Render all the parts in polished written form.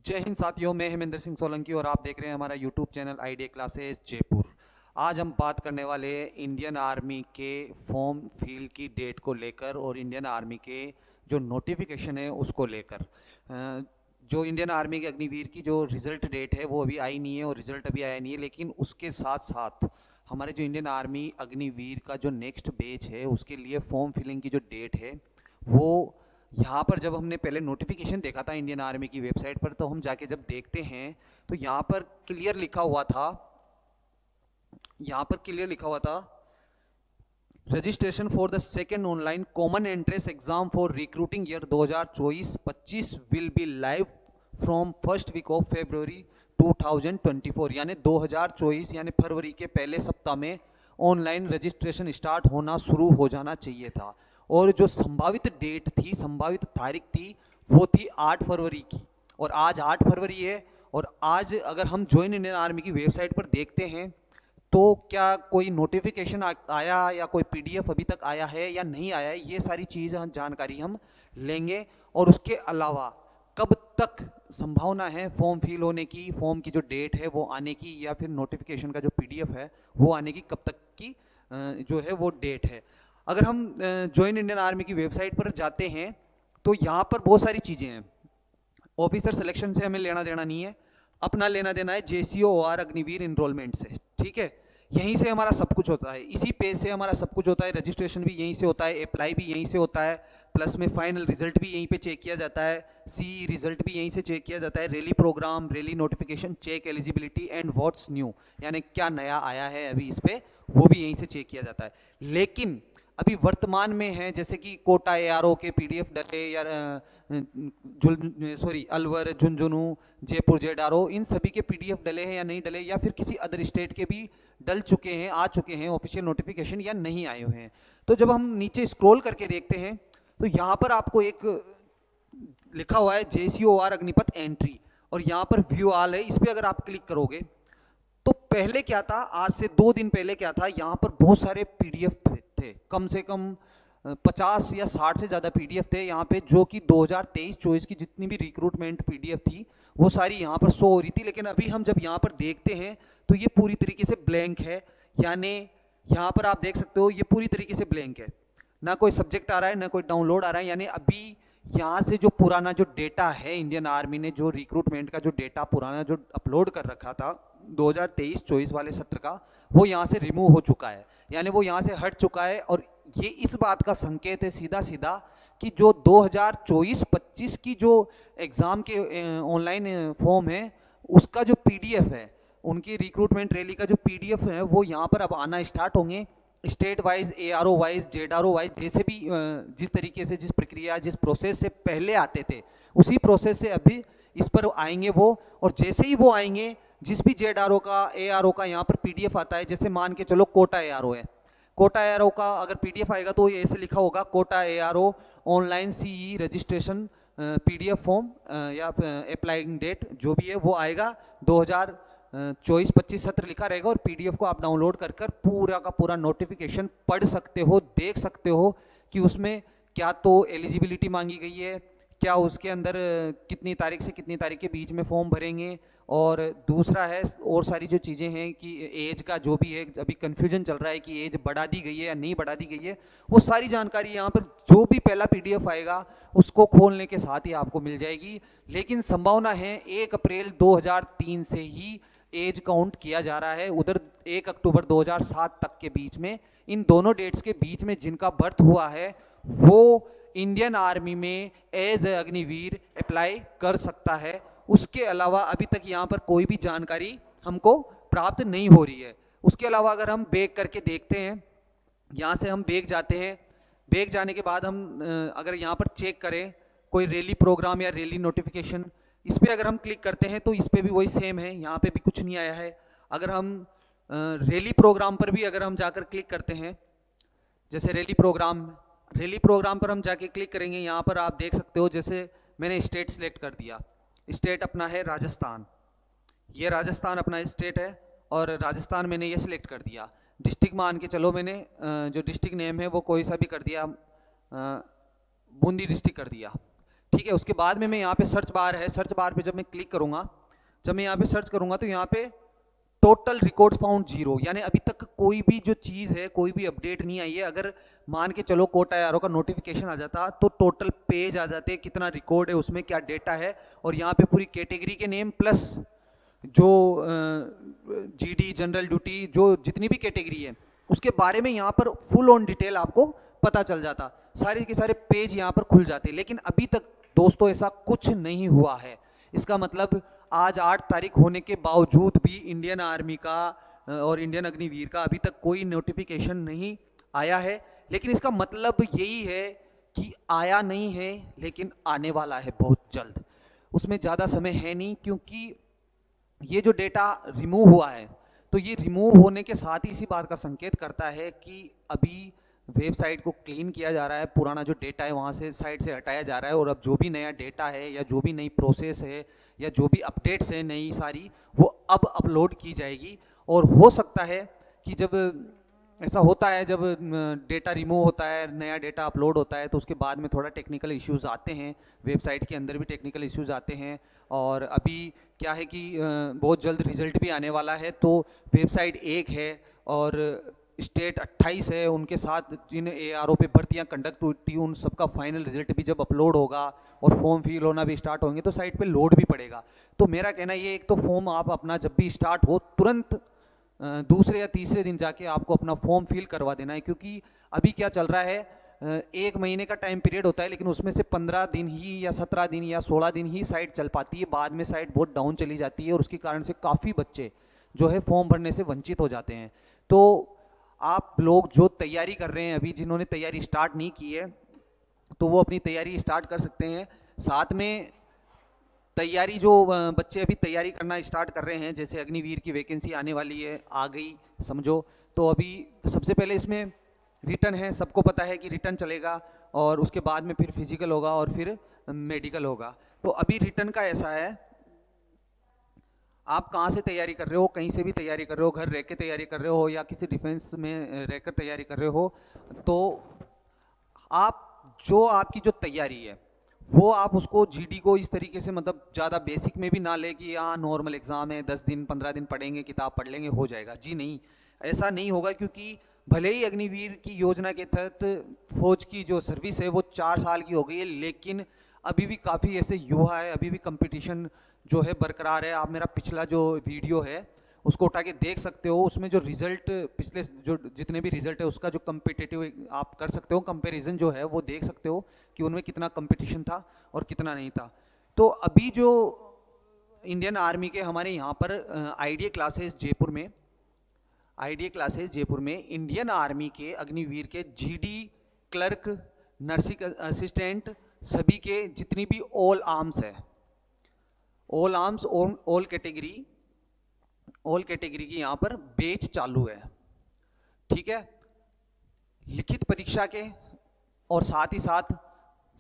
जय हिंद साथियों, मैं हेमेंद्र सिंह सोलंकी और आप देख रहे हैं हमारा YouTube channel idea classes Jaipur. आज हम बात करने वाले हैं इंडियन आर्मी के फॉर्म फिल की डेट को लेकर और इंडियन आर्मी के जो नोटिफिकेशन है उसको लेकर। जो इंडियन आर्मी के अग्निवीर की जो रिज़ल्ट डेट है वो अभी आई नहीं है और रिज़ल्ट अभी आया नहीं है, लेकिन उसके साथ साथ हमारे जो इंडियन आर्मी अग्निवीर का जो नेक्स्ट बैच है उसके लिए फॉर्म फिलिंग की जो डेट है वो यहाँ पर जब हमने पहले नोटिफिकेशन देखा था इंडियन आर्मी की वेबसाइट पर, तो हम जाके जब देखते हैं तो यहाँ पर क्लियर लिखा हुआ था, यहाँ पर क्लियर लिखा हुआ था registration for the second online common entrance exam for recruiting year 2024-25 will be live from first week of February 2024, यानी 2024 यानी फरवरी के पहले सप्ताह में ऑनलाइन रजिस्ट्रेशन स्टार्ट होना शुरू हो जाना चाहिए था। और जो संभावित डेट थी, संभावित तारीख थी, वो थी 8 फरवरी की, और आज 8 फरवरी है। और आज अगर हम ज्वाइन इंडियन आर्मी की वेबसाइट पर देखते हैं तो क्या कोई नोटिफिकेशन आया या कोई पीडीएफ अभी तक आया है या नहीं आया है, ये सारी चीज़ जानकारी हम लेंगे। और उसके अलावा कब तक संभावना है फॉर्म फिल होने की, फॉर्म की जो डेट है वो आने की, या फिर नोटिफिकेशन का जो पीडीएफ है वो आने की कब तक की जो है वो डेट है। अगर हम ज्वाइन इंडियन आर्मी की वेबसाइट पर जाते हैं तो यहाँ पर बहुत सारी चीज़ें हैं। ऑफिसर सिलेक्शन से हमें लेना देना नहीं है, अपना लेना देना है जेसीओ और अग्निवीर इनरोलमेंट से, ठीक है। यहीं से हमारा सब कुछ होता है, इसी पेज से हमारा सब कुछ होता है। रजिस्ट्रेशन भी यहीं से होता है, अप्लाई भी यहीं से होता है, प्लस में फाइनल रिजल्ट भी यहीं पे चेक किया जाता है, सी रिजल्ट भी यहीं से चेक किया जाता है, rally program, rally notification, check eligibility and what's new, यानी क्या नया आया है अभी इस पे, वो भी यहीं से चेक किया जाता है। लेकिन अभी वर्तमान में है जैसे कि कोटा एआरओ के पीडीएफ डले, या अलवर, झुंझुनू, जयपुर जेडारो, इन सभी के पीडीएफ डले हैं या नहीं डले, या फिर किसी अदर स्टेट के भी डल चुके हैं, आ चुके हैं ऑफिशियल नोटिफिकेशन, या नहीं आए हुए हैं। तो जब हम नीचे स्क्रॉल करके देखते हैं तो यहाँ पर आपको एक लिखा हुआ है जेसीओआर अग्निपथ एंट्री, और यहाँ पर व्यू ऑल है, इस पर अगर आप क्लिक करोगे तो पहले क्या था, आज से 2 दिन पहले क्या था, यहाँ पर बहुत सारे पीडीएफ थे, कम से कम 50 या 60 से ज़्यादा पीडीएफ थे यहाँ पे, जो कि 2023-24 की जितनी भी रिक्रूटमेंट पीडीएफ थी वो सारी यहाँ पर शो हो रही थी। लेकिन अभी हम जब यहाँ पर देखते हैं तो ये पूरी तरीके से ब्लैंक है, यानी यहाँ पर आप देख सकते हो ये पूरी तरीके से ब्लैंक है, ना कोई सब्जेक्ट आ रहा है ना कोई डाउनलोड आ रहा है। यानी अभी यहाँ से जो पुराना जो डेटा है, इंडियन आर्मी ने जो रिक्रूटमेंट का जो डेटा पुराना जो अपलोड कर रखा था 2023-24 वाले सत्र का, वो यहाँ से रिमूव हो चुका है, यानी वो यहाँ से हट चुका है। और ये इस बात का संकेत है सीधा सीधा कि जो 2024-25 की जो एग्ज़ाम के ऑनलाइन फॉर्म है उसका जो पीडीएफ है, उनकी रिक्रूटमेंट रैली का जो पीडीएफ है वो यहाँ पर अब आना स्टार्ट होंगे। State wise, ARO wise, ZRO wise, जैसे भी जिस तरीके से, जिस प्रक्रिया, जिस प्रोसेस से पहले आते थे उसी प्रोसेस से अभी इस पर आएंगे वो। और जैसे ही वो आएंगे, जिस भी जेडआरओ का, एआरओ का यहाँ पर पीडीएफ आता है, जैसे मान के चलो कोटा एआरओ है, कोटा एआरओ का अगर पीडीएफ आएगा तो ये ऐसे लिखा होगा, Kota ARO online CE registration PDF form या अप्लाइंग डेट जो भी है वो आएगा, 2024-25 सत्र लिखा रहेगा, और पीडीएफ को आप डाउनलोड कर कर पूरा का पूरा नोटिफिकेशन पढ़ सकते हो, देख सकते हो कि उसमें क्या तो एलिजिबिलिटी मांगी गई है, क्या उसके अंदर कितनी तारीख से कितनी तारीख के बीच में फॉर्म भरेंगे, और दूसरा है और सारी जो चीज़ें हैं कि एज का जो भी है, अभी कन्फ्यूजन चल रहा है कि एज बढ़ा दी गई है या नहीं बढ़ा दी गई है, वो सारी जानकारी यहाँ पर जो भी पहला पीडीएफ आएगा उसको खोलने के साथ ही आपको मिल जाएगी। लेकिन संभावना है 1 अप्रैल 2003 से ही एज काउंट किया जा रहा है, उधर 1 अक्टूबर 2007 तक के बीच में, इन दोनों डेट्स के बीच में जिनका बर्थ हुआ है वो इंडियन आर्मी में एज अग्निवीर अप्लाई कर सकता है। उसके अलावा अभी तक यहाँ पर कोई भी जानकारी हमको प्राप्त नहीं हो रही है। उसके अलावा अगर हम बैक करके देखते हैं, यहाँ से हम बैक जाते हैं, बैक जाने के बाद हम अगर यहाँ पर चेक करें कोई रैली प्रोग्राम या रैली नोटिफिकेशन, इस पर अगर हम क्लिक करते हैं तो इस पर भी वही सेम है, यहाँ पे भी कुछ नहीं आया है। अगर हम रैली प्रोग्राम पर भी अगर हम जाकर क्लिक करते हैं, जैसे रैली प्रोग्राम पर हम जाके क्लिक करेंगे, यहाँ पर आप देख सकते हो, जैसे मैंने स्टेट सेलेक्ट कर दिया, स्टेट अपना है राजस्थान, ये राजस्थान अपना स्टेट है, और राजस्थान मैंने ये सिलेक्ट कर दिया। डिस्ट्रिक्ट मान के चलो, मैंने जो डिस्ट्रिक्ट नेम है वो कोई सा भी कर दिया, बूंदी डिस्ट्रिक्ट कर दिया। ठीक है। उसके बाद में मैं यहाँ पे सर्च बार है, सर्च बार पे जब मैं क्लिक करूँगा, जब मैं यहाँ पे सर्च करूँगा तो यहाँ पे टोटल रिकॉर्ड फाउंड 0, यानी अभी तक कोई भी जो चीज़ है, कोई भी अपडेट नहीं आई है। अगर मान के चलो कोटा एरो का नोटिफिकेशन आ जाता तो टोटल पेज आ जाते, कितना रिकॉर्ड है उसमें, क्या डेटा है, और यहाँ पे पूरी कैटेगरी के नेम प्लस जो जीडी जनरल ड्यूटी जो जितनी भी कैटेगरी है उसके बारे में यहाँ पर फुल ऑन डिटेल आपको पता चल जाता, सारे के सारे पेज यहाँ पर खुल जाते। लेकिन अभी तक दोस्तों ऐसा कुछ नहीं हुआ है। इसका मतलब आज 8 तारीख होने के बावजूद भी इंडियन आर्मी का और इंडियन अग्निवीर का अभी तक कोई नोटिफिकेशन नहीं आया है। लेकिन इसका मतलब यही है कि आया नहीं है, लेकिन आने वाला है बहुत जल्द। उसमें ज़्यादा समय है नहीं, क्योंकि ये जो डेटा रिमूव हुआ है तो ये रिमूव होने के साथ ही इसी बात का संकेत करता है कि अभी वेबसाइट को क्लीन किया जा रहा है, पुराना जो डेटा है वहाँ से साइट से हटाया जा रहा है, और अब जो भी नया डेटा है या जो भी नई प्रोसेस है या जो भी अपडेट्स है नई सारी, वो अब अपलोड की जाएगी। और हो सकता है कि जब ऐसा होता है, जब डेटा रिमूव होता है, नया डेटा अपलोड होता है, तो उसके बाद में थोड़ा टेक्निकल इश्यूज़ आते हैं, वेबसाइट के अंदर भी टेक्निकल इश्यूज़ आते हैं। और अभी क्या है कि बहुत जल्द रिज़ल्ट भी आने वाला है। तो वेबसाइट एक है और स्टेट 28 है, उनके साथ जिन ARO पे भर्तियाँ कंडक्ट होती हैं उन सबका फाइनल रिजल्ट भी जब अपलोड होगा और फॉर्म फिल होना भी स्टार्ट होंगे तो साइट पे लोड भी पड़ेगा। तो मेरा कहना ये, एक तो फॉर्म आप अपना जब भी स्टार्ट हो तुरंत दूसरे या तीसरे दिन जाके आपको अपना फॉर्म फिल करवा देना है। क्योंकि अभी क्या चल रहा है, 1 महीने का टाइम पीरियड होता है, लेकिन उसमें से 15 दिन ही या 17 दिन या 16 दिन ही साइट चल पाती है, बाद में साइट बहुत डाउन चली जाती है और उसके कारण से काफ़ी बच्चे जो है फॉर्म भरने से वंचित हो जाते हैं। तो आप लोग जो तैयारी कर रहे हैं, अभी जिन्होंने तैयारी स्टार्ट नहीं की है तो वो अपनी तैयारी स्टार्ट कर सकते हैं। साथ में तैयारी जो बच्चे अभी तैयारी करना स्टार्ट कर रहे हैं, जैसे अग्निवीर की वैकेंसी आने वाली है, आ गई समझो, तो अभी सबसे पहले इसमें रिटर्न है, सबको पता है कि रिटर्न चलेगा, और उसके बाद में फिर फिजिकल होगा और फिर मेडिकल होगा। तो अभी रिटर्न का ऐसा है, आप कहाँ से तैयारी कर रहे हो, कहीं से भी तैयारी कर रहे हो, घर रह के तैयारी कर रहे हो या किसी डिफेंस में रहकर तैयारी कर रहे हो, तो आप जो आपकी जो तैयारी है वो आप उसको जीडी को इस तरीके से, मतलब ज़्यादा बेसिक में भी ना ले कि यहाँ नॉर्मल एग्ज़ाम है, 10 दिन 15 दिन पढ़ेंगे, किताब पढ़ लेंगे हो जाएगा। जी नहीं, ऐसा नहीं होगा। क्योंकि भले ही अग्निवीर की योजना के तहत फौज की जो सर्विस है वो 4 साल की हो गई है, लेकिन अभी भी काफ़ी ऐसे युवा है, अभी भी कंपटीशन जो है बरकरार है। आप मेरा पिछला जो वीडियो है उसको उठा के देख सकते हो, उसमें जो रिज़ल्ट पिछले जो जितने भी रिज़ल्ट है उसका जो कम्पिटिटिव आप कर सकते हो, कंपैरिजन जो है वो देख सकते हो कि उनमें कितना कंपटीशन था और कितना नहीं था। तो अभी जो इंडियन आर्मी के हमारे यहाँ पर आईडीए क्लासेस जयपुर में, आईडीए क्लासेस जयपुर में इंडियन आर्मी के अग्निवीर के जीडी क्लर्क, नर्सिंग असिस्टेंट, सभी के जितनी भी ऑल आर्म्स है, ऑल आर्म्स ऑल कैटेगरी की यहाँ पर बैच चालू है। ठीक है, लिखित परीक्षा के और साथ ही साथ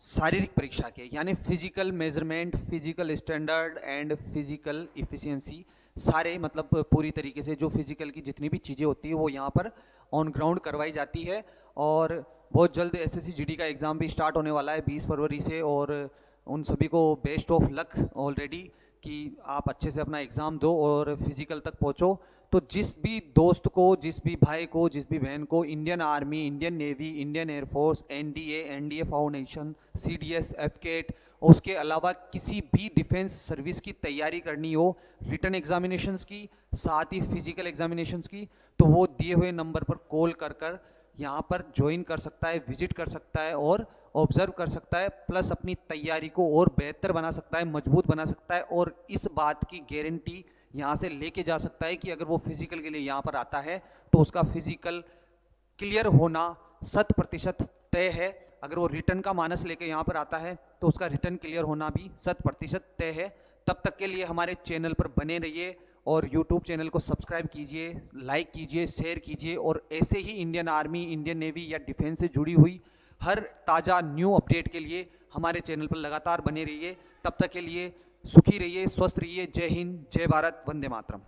शारीरिक परीक्षा के, यानी physical measurement, physical standard and physical efficiency, सारे मतलब पूरी तरीके से जो फिजिकल की जितनी भी चीज़ें होती है वो यहाँ पर ऑन ग्राउंड करवाई जाती है। और बहुत जल्द एसएससी जीडी का एग्ज़ाम भी स्टार्ट होने वाला है 20 फरवरी से, और उन सभी को बेस्ट ऑफ लक ऑलरेडी कि आप अच्छे से अपना एग्ज़ाम दो और फिज़िकल तक पहुँचो। तो जिस भी दोस्त को, जिस भी भाई को, जिस भी बहन को Indian Army, Indian Navy, Indian Air Force, NDA foundation, CDS, AFCAT, उसके अलावा किसी भी डिफेंस सर्विस की तैयारी करनी हो, रिटन एग्जामिनेशंस की, साथ ही फिजिकल एग्जामिनेशंस की, तो वो दिए हुए नंबर पर कॉल कर यहाँ पर ज्वाइन कर सकता है, विजिट कर सकता है और ऑब्जर्व कर सकता है, प्लस अपनी तैयारी को और बेहतर बना सकता है, मजबूत बना सकता है। और इस बात की गारंटी यहाँ से लेके जा सकता है कि अगर वो फिजिकल के लिए यहाँ पर आता है तो उसका फिजिकल क्लियर होना 100% तय है। अगर वो रिटर्न का मानस लेके यहाँ पर आता है तो उसका रिटर्न क्लियर होना भी 100% तय है। तब तक के लिए हमारे चैनल पर बने रहिए और यूट्यूब चैनल को सब्सक्राइब कीजिए, लाइक कीजिए, शेयर कीजिए, और ऐसे ही इंडियन आर्मी, इंडियन नेवी या डिफेंस से जुड़ी हुई हर ताज़ा न्यू अपडेट के लिए हमारे चैनल पर लगातार बने रहिए। तब तक के लिए सुखी रहिए, स्वस्थ रहिए। जय हिंद, जय भारत, वंदे मातरम।